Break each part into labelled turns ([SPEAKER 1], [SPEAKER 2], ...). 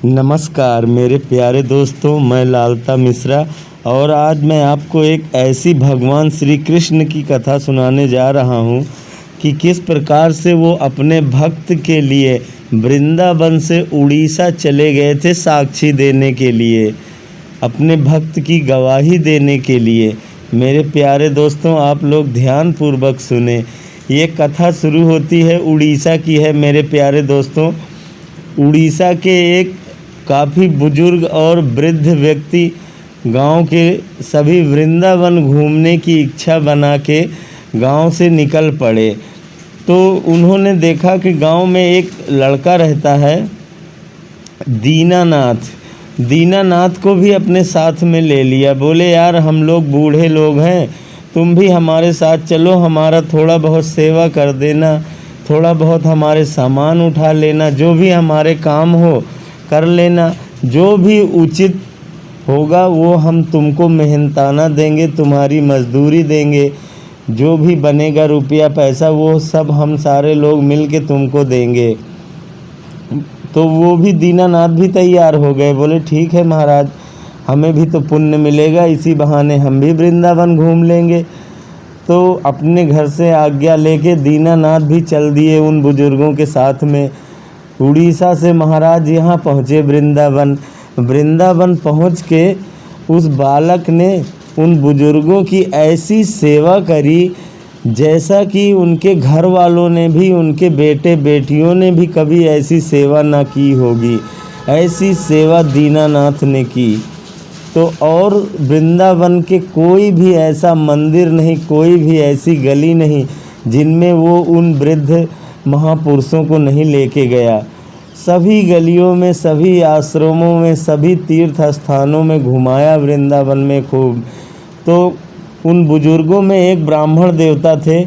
[SPEAKER 1] नमस्कार मेरे प्यारे दोस्तों, मैं लालता मिश्रा और आज मैं आपको एक ऐसी भगवान श्री कृष्ण की कथा सुनाने जा रहा हूँ कि किस प्रकार से वो अपने भक्त के लिए वृंदावन से उड़ीसा चले गए थे साक्षी देने के लिए, अपने भक्त की गवाही देने के लिए। मेरे प्यारे दोस्तों, आप लोग ध्यानपूर्वक सुने। ये कथा शुरू होती है उड़ीसा की है मेरे प्यारे दोस्तों। उड़ीसा के एक काफ़ी बुजुर्ग और वृद्ध व्यक्ति गांव के सभी वृंदावन घूमने की इच्छा बना के गांव से निकल पड़े। तो उन्होंने देखा कि गांव में एक लड़का रहता है दीनानाथ को भी अपने साथ में ले लिया। बोले, यार हम लोग बूढ़े लोग हैं, तुम भी हमारे साथ चलो, हमारा थोड़ा बहुत सेवा कर देना, थोड़ा बहुत हमारे सामान उठा लेना, जो भी हमारे काम हो कर लेना, जो भी उचित होगा वो हम तुमको मेहनताना देंगे, तुम्हारी मजदूरी देंगे, जो भी बनेगा रुपया पैसा वो सब हम सारे लोग मिल के तुमको देंगे। तो वो भी दीनानाथ भी तैयार हो गए। बोले, ठीक है महाराज, हमें भी तो पुण्य मिलेगा, इसी बहाने हम भी वृंदावन घूम लेंगे। तो अपने घर से आज्ञा लेके दीनानाथ भी चल दिए उन बुजुर्गों के साथ में। उड़ीसा से महाराज यहाँ पहुँचे वृंदावन पहुँच के उस बालक ने उन बुजुर्गों की ऐसी सेवा करी जैसा कि उनके घर वालों ने भी, उनके बेटे बेटियों ने भी कभी ऐसी सेवा ना की होगी। ऐसी सेवा दीनानाथ ने की। तो और वृंदावन के कोई भी ऐसा मंदिर नहीं, कोई भी ऐसी गली नहीं जिनमें वो उन वृद्ध महापुरुषों को नहीं लेके गया। सभी गलियों में, सभी आश्रमों में, सभी तीर्थ स्थानों में घुमाया वृंदावन में खूब। तो उन बुजुर्गों में एक ब्राह्मण देवता थे,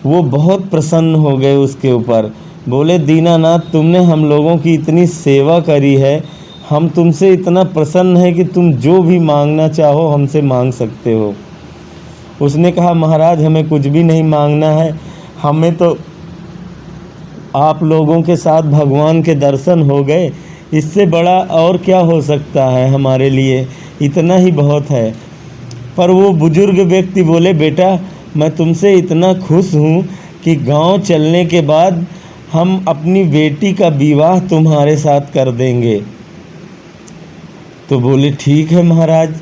[SPEAKER 1] वो बहुत प्रसन्न हो गए उसके ऊपर। बोले, दीनानाथ, तुमने हम लोगों की इतनी सेवा करी है, हम तुमसे इतना प्रसन्न है कि तुम जो भी मांगना चाहो हमसे मांग सकते हो। उसने कहा, महाराज हमें कुछ भी नहीं मांगना है, हमें तो आप लोगों के साथ भगवान के दर्शन हो गए, इससे बड़ा और क्या हो सकता है हमारे लिए, इतना ही बहुत है। पर वो बुजुर्ग व्यक्ति बोले, बेटा मैं तुमसे इतना खुश हूँ कि गांव चलने के बाद हम अपनी बेटी का विवाह तुम्हारे साथ कर देंगे। तो बोले, ठीक है महाराज।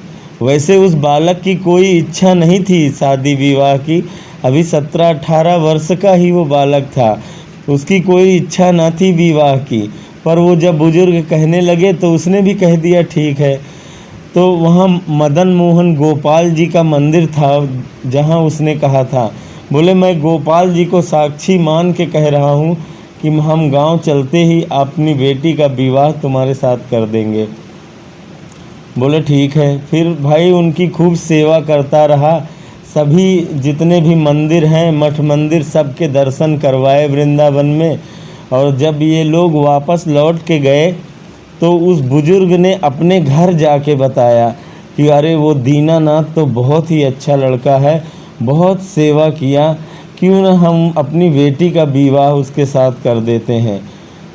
[SPEAKER 1] वैसे उस बालक की कोई इच्छा नहीं थी शादी विवाह की, अभी 17-18 वर्ष का ही वो बालक था, उसकी कोई इच्छा ना थी विवाह की। पर वो जब बुजुर्ग कहने लगे तो उसने भी कह दिया ठीक है। तो वहाँ मदन मोहन गोपाल जी का मंदिर था जहाँ उसने कहा था। बोले, मैं गोपाल जी को साक्षी मान के कह रहा हूँ कि हम गांव चलते ही अपनी बेटी का विवाह तुम्हारे साथ कर देंगे। बोले, ठीक है। फिर भाई उनकी खूब सेवा करता रहा, सभी जितने भी मंदिर हैं, मठ मंदिर, सबके दर्शन करवाए वृंदावन में। और जब ये लोग वापस लौट के गए तो उस बुजुर्ग ने अपने घर जाके बताया कि अरे वो दीनानाथ तो बहुत ही अच्छा लड़का है, बहुत सेवा किया, क्यों ना हम अपनी बेटी का विवाह उसके साथ कर देते हैं।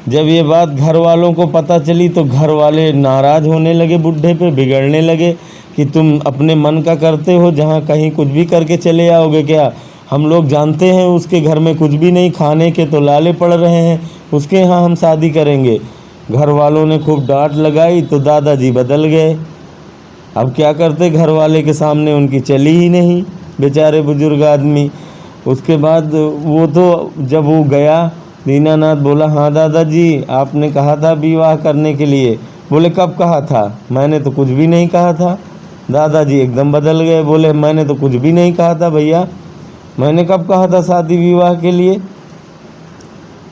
[SPEAKER 1] जब ये बात घर वालों को पता चली तो घर वाले नाराज़ होने लगे, बुढ़े पे बिगड़ने लगे कि तुम अपने मन का करते हो, जहाँ कहीं कुछ भी करके चले आओगे क्या? हम लोग जानते हैं उसके घर में कुछ भी नहीं, खाने के तो लाले पड़ रहे हैं, उसके यहाँ हम शादी करेंगे। घर वालों ने खूब डांट लगाई तो दादाजी बदल गए। अब क्या करते, घर वाले के सामने उनकी चली ही नहीं, बेचारे बुजुर्ग आदमी। उसके बाद वो तो जब वो गया, दीनानाथ बोला, हाँ दादाजी आपने कहा था विवाह करने के लिए। बोले, कब कहा था? मैंने तो कुछ भी नहीं कहा था। दादाजी एकदम बदल गए, बोले, मैंने तो कुछ भी नहीं कहा था भैया, मैंने कब कहा था शादी विवाह के लिए?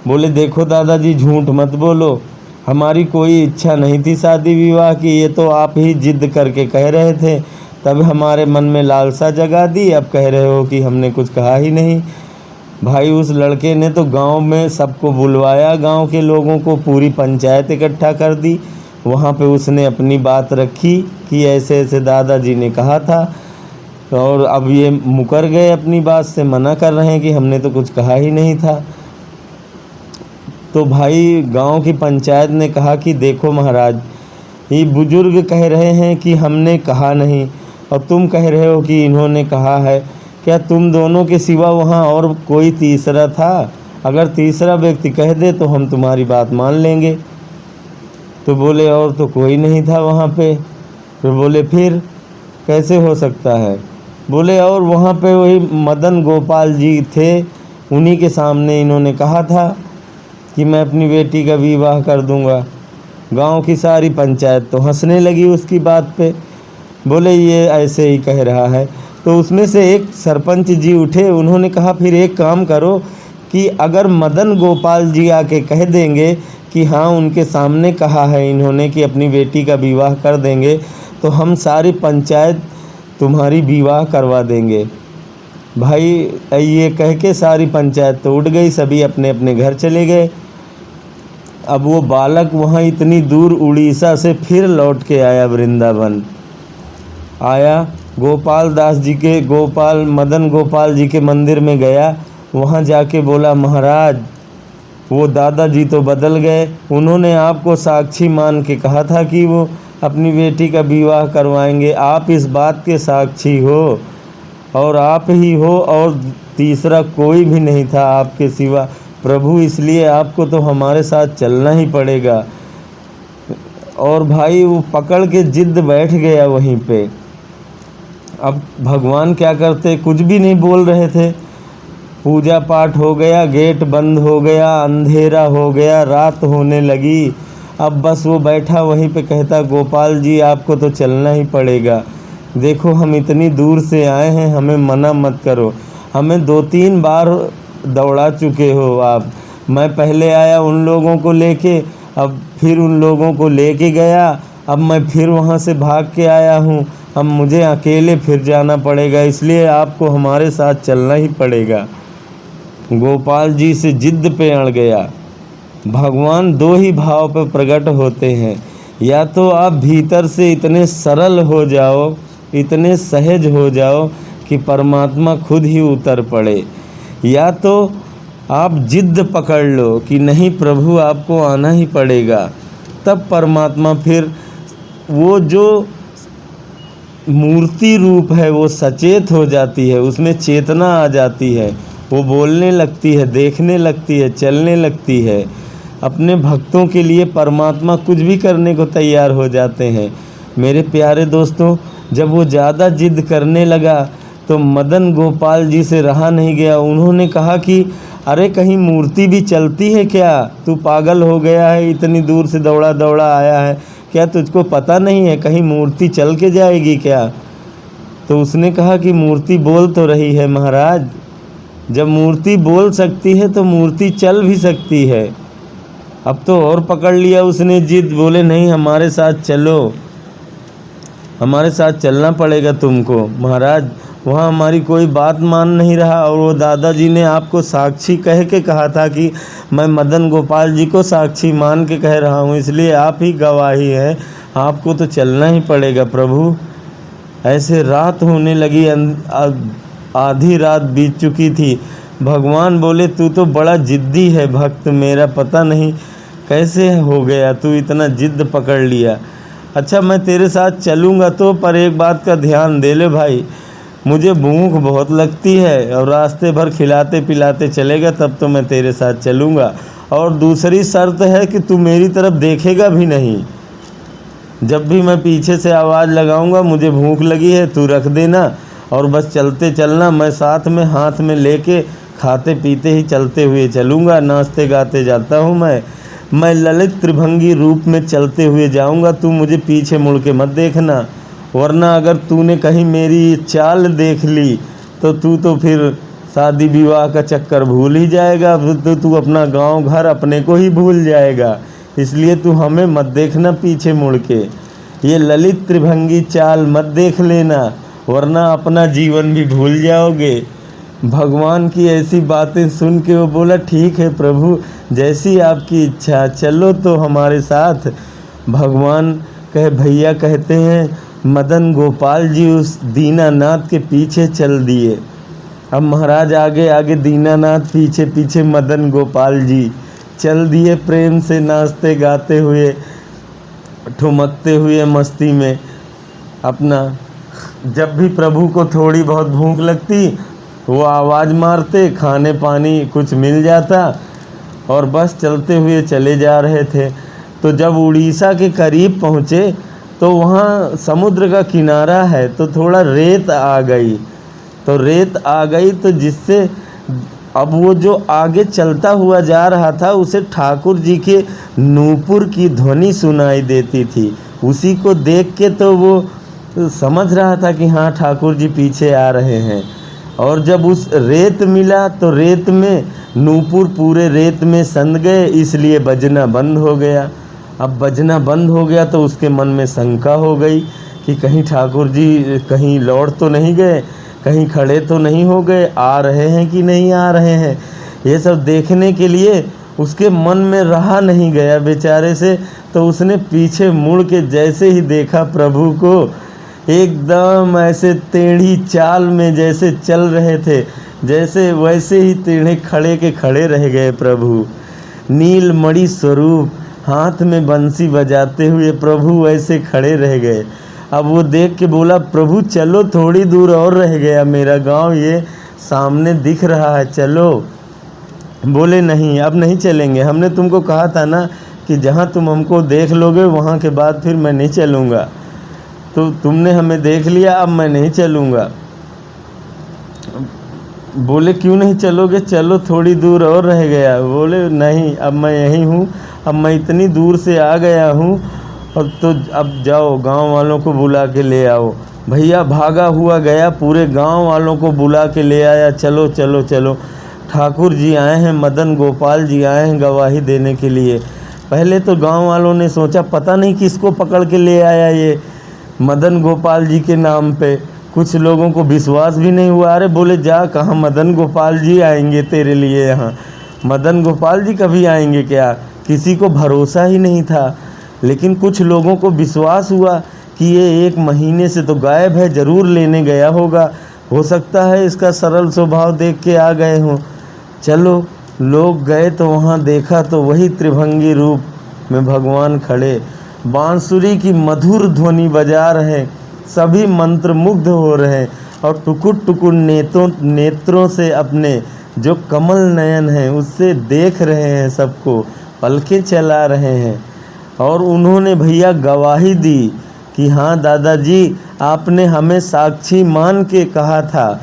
[SPEAKER 1] बोले, देखो दादाजी झूठ मत बोलो, हमारी कोई इच्छा नहीं थी शादी विवाह की, ये तो आप ही जिद करके कह रहे थे, तब हमारे मन में लालसा जगा दी, अब कह रहे हो कि हमने कुछ कहा ही नहीं। भाई उस लड़के ने तो गांव में सबको बुलवाया, गांव के लोगों को, पूरी पंचायत इकट्ठा कर दी। वहाँ पे उसने अपनी बात रखी कि ऐसे ऐसे दादाजी ने कहा था, और अब ये मुकर गए अपनी बात से, मना कर रहे हैं कि हमने तो कुछ कहा ही नहीं था। तो भाई गांव की पंचायत ने कहा कि देखो महाराज, ये बुजुर्ग कह रहे हैं कि हमने कहा नहीं और तुम कह रहे हो कि इन्होंने कहा है। क्या तुम दोनों के सिवा वहाँ और कोई तीसरा था? अगर तीसरा व्यक्ति कह दे तो हम तुम्हारी बात मान लेंगे। तो बोले और तो कोई नहीं था वहाँ पे। तो बोले फिर कैसे हो सकता है? बोले और वहाँ पे वही मदन गोपाल जी थे, उन्हीं के सामने इन्होंने कहा था कि मैं अपनी बेटी का विवाह कर दूंगा। गांव की सारी पंचायत तो हंसने लगी उसकी बात पे। बोले ये ऐसे ही कह रहा है। तो उसमें से एक सरपंच जी उठे, उन्होंने कहा फिर एक काम करो कि अगर मदन गोपाल जी आके कह देंगे कि हाँ उनके सामने कहा है इन्होंने कि अपनी बेटी का विवाह कर देंगे, तो हम सारी पंचायत तुम्हारी विवाह करवा देंगे। भाई ये कह के सारी पंचायत तो उठ गई, सभी अपने अपने घर चले गए। अब वो बालक वहाँ इतनी दूर उड़ीसा से फिर लौट के आया, वृंदावन आया, मदन गोपाल जी के मंदिर में गया। वहाँ जाके बोला महाराज वो दादाजी तो बदल गए, उन्होंने आपको साक्षी मान के कहा था कि वो अपनी बेटी का विवाह करवाएंगे, आप इस बात के साक्षी हो और आप ही हो और तीसरा कोई भी नहीं था आपके सिवा प्रभु, इसलिए आपको तो हमारे साथ चलना ही पड़ेगा। और भाई वो पकड़ के जिद बैठ गया वहीं पे। अब भगवान क्या करते, कुछ भी नहीं बोल रहे थे। पूजा पाठ हो गया, गेट बंद हो गया, अंधेरा हो गया, रात होने लगी। अब बस वो बैठा वहीं पे कहता गोपाल जी आपको तो चलना ही पड़ेगा, देखो हम इतनी दूर से आए हैं, हमें मना मत करो, हमें 2-3 बार दौड़ा चुके हो आप। मैं पहले आया उन लोगों को लेके, अब फिर उन लोगों को लेके गया, अब मैं फिर वहाँ से भाग के आया हूँ, अब मुझे अकेले फिर जाना पड़ेगा, इसलिए आपको हमारे साथ चलना ही पड़ेगा। गोपाल जी से जिद पे अड़ गया। भगवान 2 ही भाव पर प्रकट होते हैं, या तो आप भीतर से इतने सरल हो जाओ, इतने सहज हो जाओ कि परमात्मा खुद ही उतर पड़े, या तो आप जिद पकड़ लो कि नहीं प्रभु आपको आना ही पड़ेगा। तब परमात्मा फिर वो जो मूर्ति रूप है वो सचेत हो जाती है, उसमें चेतना आ जाती है, वो बोलने लगती है, देखने लगती है, चलने लगती है। अपने भक्तों के लिए परमात्मा कुछ भी करने को तैयार हो जाते हैं। मेरे प्यारे दोस्तों, जब वो ज़्यादा जिद करने लगा तो मदन गोपाल जी से रहा नहीं गया। उन्होंने कहा कि अरे कहीं मूर्ति भी चलती है क्या? तू पागल हो गया है, इतनी दूर से दौड़ा दौड़ा आया है, क्या तुझको पता नहीं है कहीं मूर्ति चल के जाएगी क्या? तो उसने कहा कि मूर्ति बोल तो रही है महाराज, जब मूर्ति बोल सकती है तो मूर्ति चल भी सकती है। अब तो और पकड़ लिया उसने जिद, बोले नहीं हमारे साथ चलो, हमारे साथ चलना पड़ेगा तुमको महाराज, वहाँ हमारी कोई बात मान नहीं रहा। और वो दादाजी ने आपको साक्षी कह के कहा था कि मैं मदन गोपाल जी को साक्षी मान के कह रहा हूँ, इसलिए आप ही गवाही है, आपको तो चलना ही पड़ेगा प्रभु। ऐसे रात होने लगी, आधी रात बीत चुकी थी। भगवान बोले तू तो बड़ा जिद्दी है भक्त मेरा, पता नहीं कैसे हो गया, तू इतना जिद पकड़ लिया। अच्छा मैं तेरे साथ चलूँगा तो, पर एक बात का ध्यान दे ले भाई, मुझे भूख बहुत लगती है और रास्ते भर खिलाते पिलाते चलेगा तब तो मैं तेरे साथ चलूँगा। और दूसरी शर्त है कि तू मेरी तरफ देखेगा भी नहीं, जब भी मैं पीछे से आवाज़ लगाऊंगा मुझे भूख लगी है तू रख देना और बस चलते चलना, मैं साथ में हाथ में लेके खाते पीते ही चलते हुए चलूँगा, नाचते गाते जाता हूँ मैं ललित त्रिभंगी रूप में चलते हुए जाऊँगा, तू मुझे पीछे मुड़ के मत देखना, वरना अगर तूने कहीं मेरी चाल देख ली तो फिर शादी विवाह का चक्कर भूल ही जाएगा, तो तू अपना गांव घर अपने को ही भूल जाएगा, इसलिए तू हमें मत देखना पीछे मुड़ के, ये ललित त्रिभंगी चाल मत देख लेना, वरना अपना जीवन भी भूल जाओगे। भगवान की ऐसी बातें सुन के वो बोला ठीक है प्रभु, जैसी आपकी इच्छा, चलो तो हमारे साथ। भगवान भैया कहते हैं मदन गोपाल जी उस दीनानाथ के पीछे चल दिए। अब महाराज आगे आगे दीनानाथ, पीछे पीछे मदन गोपाल जी चल दिए प्रेम से नाचते गाते हुए, ठुमकते हुए मस्ती में अपना। जब भी प्रभु को थोड़ी बहुत भूख लगती वो आवाज़ मारते, खाने पानी कुछ मिल जाता और बस चलते हुए चले जा रहे थे। तो जब उड़ीसा के करीब पहुँचे तो वहाँ समुद्र का किनारा है, तो थोड़ा रेत आ गई। तो रेत आ गई तो जिससे अब वो जो आगे चलता हुआ जा रहा था उसे ठाकुर जी के नूपुर की ध्वनि सुनाई देती थी। उसी को देख के तो वो समझ रहा था कि हाँ ठाकुर जी पीछे आ रहे हैं। और जब उस रेत मिला तो रेत में नूपुर पूरे रेत में संध गए, इसलिए बजना बंद हो गया। अब बजना बंद हो गया तो उसके मन में शंका हो गई कि कहीं ठाकुर जी कहीं लौट तो नहीं गए, कहीं खड़े तो नहीं हो गए, आ रहे हैं कि नहीं आ रहे हैं। ये सब देखने के लिए उसके मन में रहा नहीं गया बेचारे से। तो उसने पीछे मुड़ के जैसे ही देखा प्रभु को, एकदम ऐसे टेढ़ी चाल में जैसे चल रहे थे, जैसे वैसे ही टेढ़े खड़े के खड़े रह गए प्रभु। नीलमणि स्वरूप, हाथ में बंसी बजाते हुए प्रभु ऐसे खड़े रह गए। अब वो देख के बोला, प्रभु चलो, थोड़ी दूर और रह गया मेरा गांव, ये सामने दिख रहा है, चलो। बोले नहीं, अब नहीं चलेंगे, हमने तुमको कहा था ना कि जहाँ तुम हमको देख लोगे वहाँ के बाद फिर मैं नहीं चलूँगा। तो तुमने हमें देख लिया, अब मैं नहीं चलूँगा। बोले क्यों नहीं चलोगे, चलो थोड़ी दूर और रह गया। बोले नहीं, अब मैं यहीं हूँ, अब मैं इतनी दूर से आ गया हूँ, और तो अब जाओ गांव वालों को बुला के ले आओ। भैया भागा हुआ गया, पूरे गांव वालों को बुला के ले आया, चलो चलो चलो, ठाकुर जी आए हैं, मदन गोपाल जी आए हैं गवाही देने के लिए। पहले तो गांव वालों ने सोचा पता नहीं किसको पकड़ के ले आया ये मदन गोपाल जी के नाम पे। कुछ लोगों को विश्वास भी नहीं हुआ। अरे बोले जा, कहाँ मदन गोपाल जी आएंगे तेरे लिए यहाँ, मदन गोपाल जी कभी आएंगे क्या? किसी को भरोसा ही नहीं था। लेकिन कुछ लोगों को विश्वास हुआ कि ये 1 महीने से तो गायब है, ज़रूर लेने गया होगा, हो सकता है इसका सरल स्वभाव देख के आ गए हों। चलो लोग गए तो वहाँ देखा तो वही त्रिभंगी रूप में भगवान खड़े, बांसुरी की मधुर ध्वनि बजा रहे, सभी मंत्रमुग्ध हो रहे और टुकुर टुकुर नेत्रों से अपने जो कमल नयन हैं उससे देख रहे हैं, सबको पलकें चला रहे हैं। और उन्होंने भैया गवाही दी कि हाँ दादाजी, आपने हमें साक्षी मान के कहा था,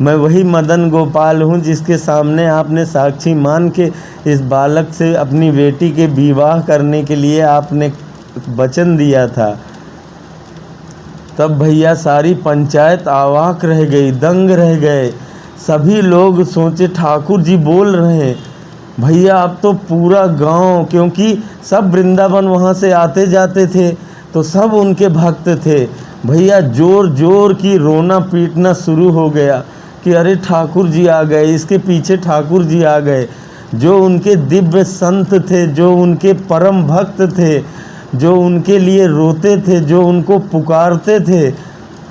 [SPEAKER 1] मैं वही मदन गोपाल हूँ जिसके सामने आपने साक्षी मान के इस बालक से अपनी बेटी के विवाह करने के लिए आपने वचन दिया था। तब भैया सारी पंचायत अवाक रह गई, दंग रह गए। सभी लोग सोचे ठाकुर जी बोल रहे हैं। भैया अब तो पूरा गांव, क्योंकि सब वृंदावन वहाँ से आते जाते थे तो सब उनके भक्त थे, भैया जोर जोर की रोना पीटना शुरू हो गया कि अरे ठाकुर जी आ गए, इसके पीछे ठाकुर जी आ गए। जो उनके दिव्य संत थे, जो उनके परम भक्त थे, जो उनके लिए रोते थे, जो उनको पुकारते थे,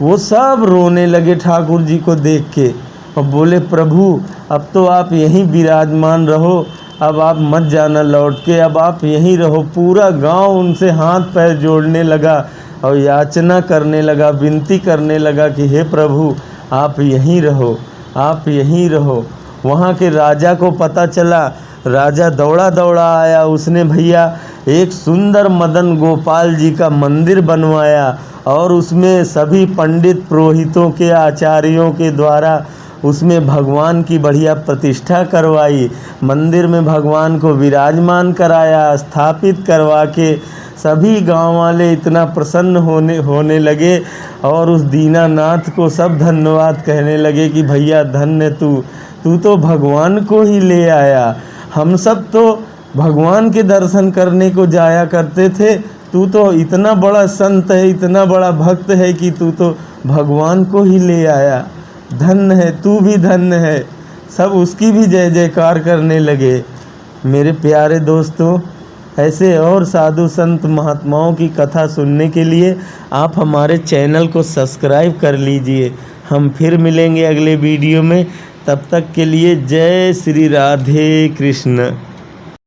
[SPEAKER 1] वो सब रोने लगे ठाकुर जी को देख के और बोले प्रभु अब तो आप यहीं विराजमान रहो, अब आप मत जाना लौट के, अब आप यहीं रहो। पूरा गांव उनसे हाथ पैर जोड़ने लगा और याचना करने लगा, विनती करने लगा कि हे प्रभु आप यहीं रहो, आप यहीं रहो। वहाँ के राजा को पता चला, राजा दौड़ा दौड़ा आया, उसने भैया एक सुंदर मदन गोपाल जी का मंदिर बनवाया और उसमें सभी पंडित पुरोहितों के आचार्यों के द्वारा उसमें भगवान की बढ़िया प्रतिष्ठा करवाई, मंदिर में भगवान को विराजमान कराया, स्थापित करवा के सभी गांव वाले इतना प्रसन्न होने लगे और उस दीनानाथ को सब धन्यवाद कहने लगे कि भैया धन्य तू तो भगवान को ही ले आया, हम सब तो भगवान के दर्शन करने को जाया करते थे, तू तो इतना बड़ा संत है, इतना बड़ा भक्त है कि तू तो भगवान को ही ले आया, धन्य है, तू भी धन्य है। सब उसकी भी जय जयकार करने लगे। मेरे प्यारे दोस्तों, ऐसे और साधु संत महात्माओं की कथा सुनने के लिए आप हमारे चैनल को सब्सक्राइब कर लीजिए। हम फिर मिलेंगे अगले वीडियो में, तब तक के लिए जय श्री राधे कृष्ण।